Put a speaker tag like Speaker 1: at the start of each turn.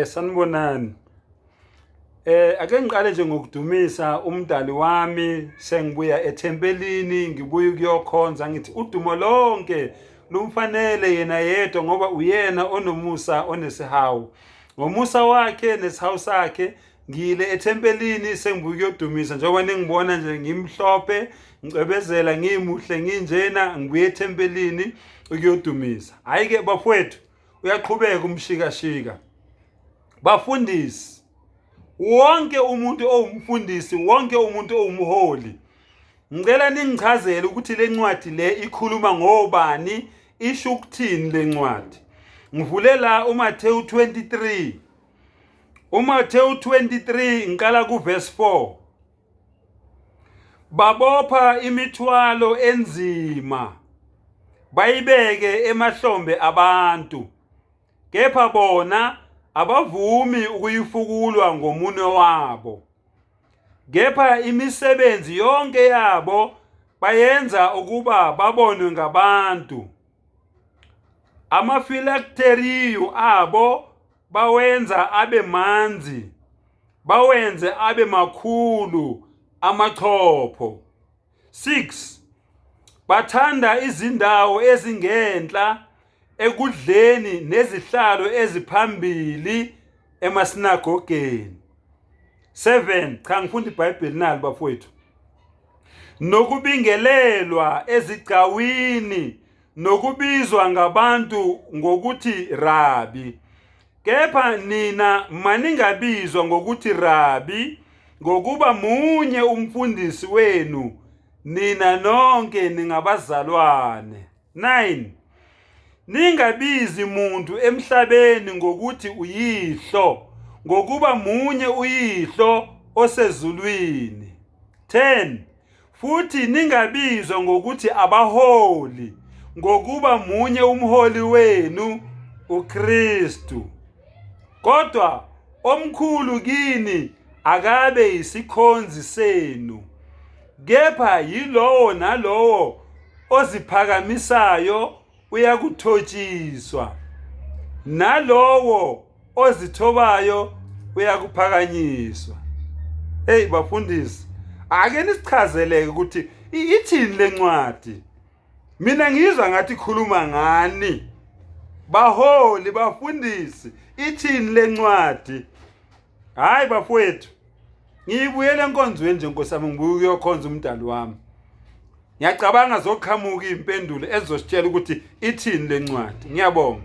Speaker 1: Sanibonani. Ake ngiqale nje ngokudumisa umdali wami. Sengibuya ethempelini, ngibuye ukuyokhonza. Ngithi udumo lonke lumfanele yena yedwa ngoba uyena onomusa onesihawu. Ngomusa wakhe nesihawu sakhe ngile ethempelini sengibuye ukuyodumisa. Njengoba ningibona nje ngimhlophe, ngicebezela ngimuhle nginjena, ngibuye ethempelini ukuyodumisa. Hayi ke bafowethu, uyaqhubeka umshikashika. Bafundisi, wonke umuntu owumfundisi, wonke umuntu owumholi, ngicela ningichazele ukuthi le ncwadi le ikhuluma ngobani, isho ukuthini le ncwadi. Ngivule la uMathewu 23. uMathewu 23 ngiqala kuverse 4. Babopha imithwalo enzima bayibeke emahlombe abantu, kepha bona abavumi ukuyifukulwa ngomunwe wabo. Kepha imisebenzi yonke yabo bayenza ukuba babonwe ngabantu. Amafilakteriyu abo bawenza abe manzi, bawenze abe makhulu amachopho. 6. Bathanda izindawo ezingenhla ekudleni nezihlalo eziphambili emasinagogeni. 7. Cha ngifunda iBhayibheli nalo bafowethu. Nokubingelelwa ezigcawini nokubizwa ngabantu ngokuthi Rabi. Kepha nina maningabizwa ngokuthi Rabi, ngokuba munye umfundisi wenu, nina nonke ningabazalwane. 9. Ningabizi muntu emhlabeni ngokuthi uyihlo, ngokuba munye uyihlo osezulwini. 10. Futhi ningabizwa ngokuthi abaholi, ngokuba munye umholi wenu, uKristu. Kodwa omkhulu kini akabe isikhonzi senu, kepha yilowo nalowo oziphakamisayo uyakuthotshiswa, nalowo ozithobayo uyakuphakanyiswa. Hey bafundisi, ake nisichazeleke ukuthi ithini le ncwadi. Mina ngizwa ngathi ikhuluma ngani. Baholi, bafundisi, ithini le ncwadi. Hayi bafowethu, ngibuyele enkonzweni nje Nkosi yami, ngibuye ukuyokhonza umdali wami. Ngiyacabanga zoqhamuka impendulo ezositshela ukuthi ithini le ncwadi. Ngiyabonga.